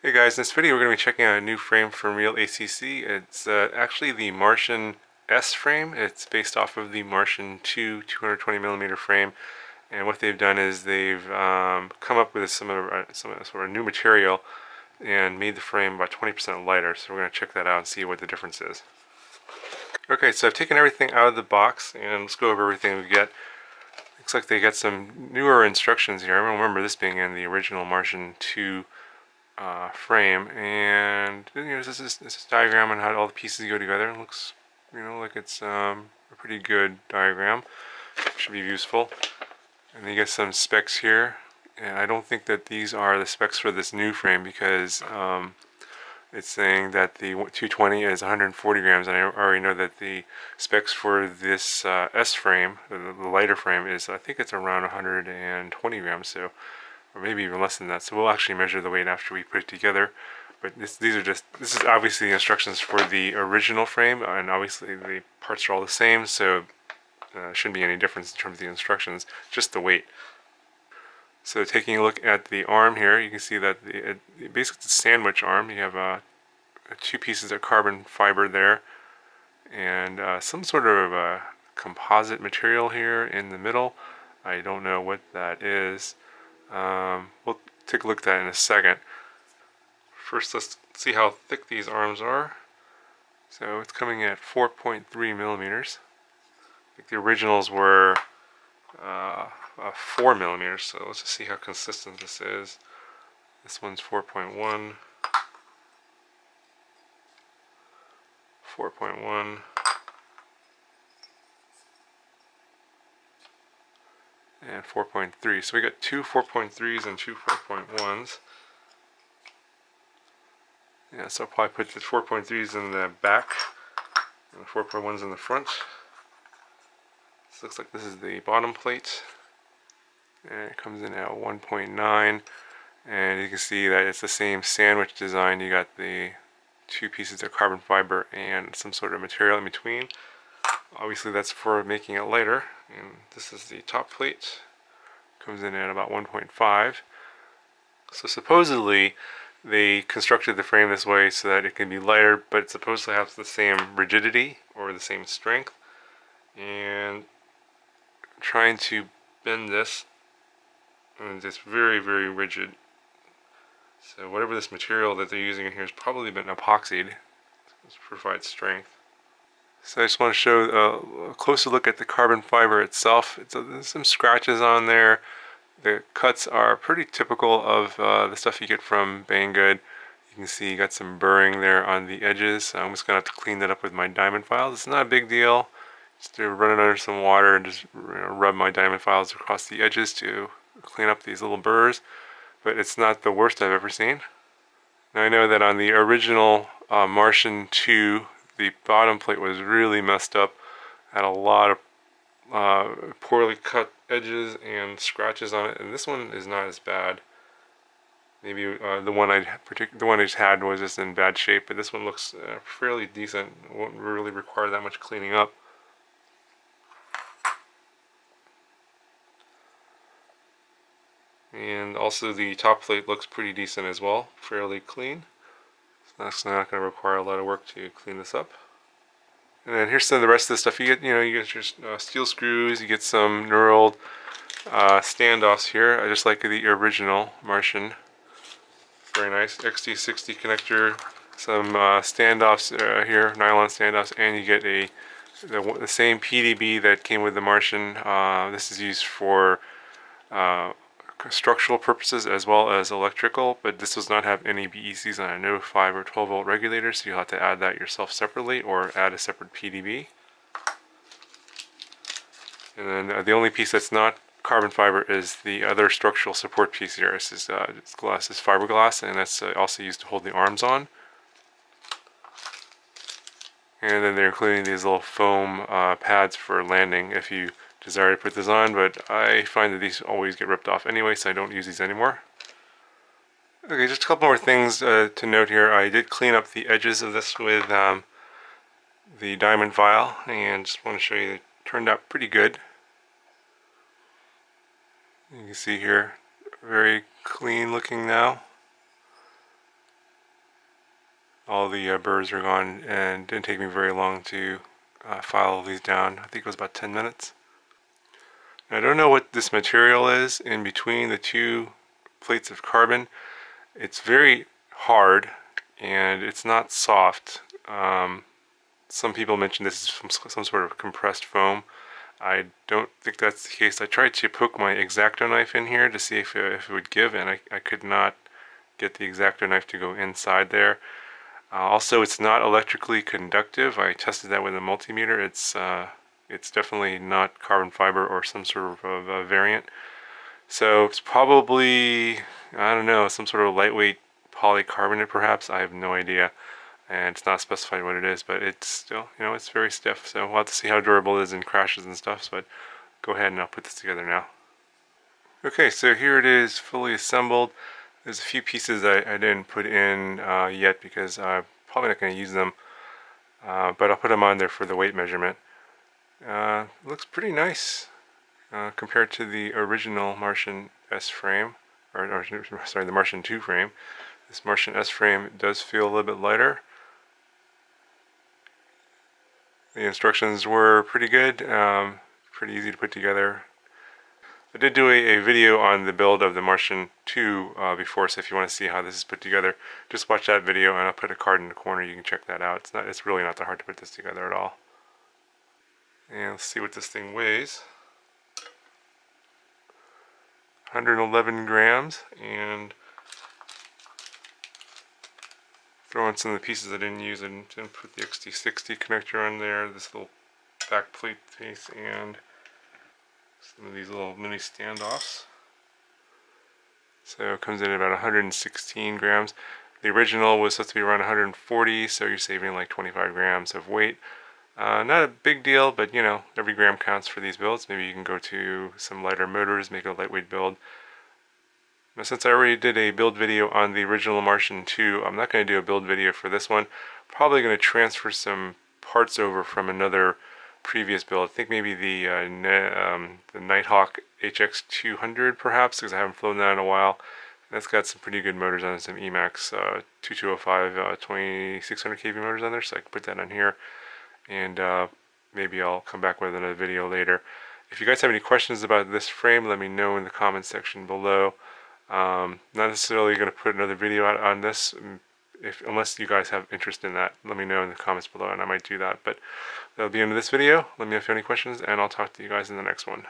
Hey guys, in this video we're going to be checking out a new frame from Real ACC. It's actually the Martian S frame. It's based off of the Martian 2 220mm frame, and what they've done is they've come up with some sort of new material and made the frame about 20% lighter. So we're going to check that out and see what the difference is. Okay, so I've taken everything out of the box and let's go over everything we get. Looks like they got some newer instructions here. I remember this being in the original Martian 2 frame, and this is diagram on how all the pieces go together. It looks, like it's a pretty good diagram. Should be useful. And you get some specs here, and I don't think that these are the specs for this new frame because it's saying that the 220 is 140 grams, and I already know that the specs for this S frame, the lighter frame, is I think it's around 120 grams. So. Or maybe even less than that. So we'll actually measure the weight after we put it together. But this is obviously the instructions for the original frame, and obviously the parts are all the same, so shouldn't be any difference in terms of the instructions, just the weight. So taking a look at the arm here, you can see that basically it's a sandwich arm. You have two pieces of carbon fiber there, and some sort of a composite material here in the middle. I don't know what that is. We'll take a look at that in a second. First, let's see how thick these arms are. So it's coming at 4.3 millimeters. I think the originals were 4 millimeters, so let's just see how consistent this is. This one's 4.1, 4.1, and 4.3. So we got two 4.3s and two 4.1s. Yeah, so I'll probably put the 4.3s in the back and the 4.1s in the front. This looks like this is the bottom plate, and it comes in at 1.9, and you can see that it's the same sandwich design. You got the two pieces of carbon fiber and some sort of material in between. Obviously that's for making it lighter, and this is the top plate. Comes in at about 1.5. So supposedly they constructed the frame this way so that it can be lighter, but it's supposed to have the same rigidity or the same strength. And I'm trying to bend this, and it's very, very rigid. So whatever this material that they're using in here has probably been epoxied to provide strength. So I just want to show a closer look at the carbon fiber itself. There's some scratches on there. The cuts are pretty typical of the stuff you get from Banggood. You can see you got some burring there on the edges. I'm just going to have to clean that up with my diamond files. It's not a big deal. Just to run it under some water and just rub my diamond files across the edges to clean up these little burrs. But it's not the worst I've ever seen. Now I know that on the original Martian 2, the bottom plate was really messed up, had a lot of poorly cut edges and scratches on it, and this one is not as bad. Maybe the one I just had was just in bad shape, but this one looks fairly decent. It won't really require that much cleaning up. And also the top plate looks pretty decent as well, fairly clean. That's not going to require a lot of work to clean this up. And then here's some of the rest of the stuff. You get your steel screws. You get some knurled standoffs here, just like the original Martian. Very nice XT60 connector. Some standoffs here, nylon standoffs, and you get the same PDB that came with the Martian. This is used for structural purposes as well as electrical, but this does not have any BECs on it. No 5 or 12 volt regulator, so you'll have to add that yourself separately or add a separate PDB. And then the only piece that's not carbon fiber is the other structural support piece here. This is fiberglass, and that's also used to hold the arms on. And then they're including these little foam pads for landing if you desire to put this on, but I find that these always get ripped off anyway, so I don't use these anymore. Okay, just a couple more things to note here. I did clean up the edges of this with the diamond file, and just want to show you that it turned out pretty good. You can see here, very clean looking now. all the burrs are gone, and it didn't take me very long to file these down. I think it was about 10 minutes. Now, I don't know what this material is in between the two plates of carbon. It's very hard and it's not soft. Some people mention this is from some sort of compressed foam. I don't think that's the case. I tried to poke my X-Acto knife in here to see if it would give, and I could not get the X-Acto knife to go inside there. Also, it's not electrically conductive. I tested that with a multimeter. It's definitely not carbon fiber or some sort of a variant. So it's probably, I don't know, some sort of lightweight polycarbonate perhaps. I have no idea. And it's not specified what it is, but it's still, you know, it's very stiff. So we'll have to see how durable it is in crashes and stuff. So I'd go ahead and I'll put this together now. Okay, so here it is fully assembled. There's a few pieces I didn't put in yet because I'm probably not going to use them. But I'll put them on there for the weight measurement. Looks pretty nice compared to the original Martian S frame, or sorry, the Martian 2 frame. This Martian S frame does feel a little bit lighter. The instructions were pretty good, pretty easy to put together. I did do a video on the build of the Martian 2 before, so if you want to see how this is put together, just watch that video and I'll put a card in the corner. You can check that out. It's really not that hard to put this together at all. And let's see what this thing weighs. 111 grams, and throw in some of the pieces I didn't use. I didn't put the XT60 connector on there, this little back plate piece, and some of these little mini standoffs. So it comes in at about 116 grams. The original was supposed to be around 140, so you're saving like 25 grams of weight. Not a big deal, but you know, every gram counts for these builds. Maybe you can go to some lighter motors, make a lightweight build. Now, since I already did a build video on the original Martian 2, I'm not going to do a build video for this one. Probably going to transfer some parts over from another previous build. I think maybe the Nighthawk HX200 perhaps, because I haven't flown that in a while. That's got some pretty good motors on it, some Emax 2205 2600 kV motors on there, so I can put that on here. And maybe I'll come back with another video later. If you guys have any questions about this frame, let me know in the comments section below. Not necessarily going to put another video out on this, unless you guys have interest in that. Let me know in the comments below and I might do that. But that'll be the end of this video. Let me know if you have any questions, and I'll talk to you guys in the next one.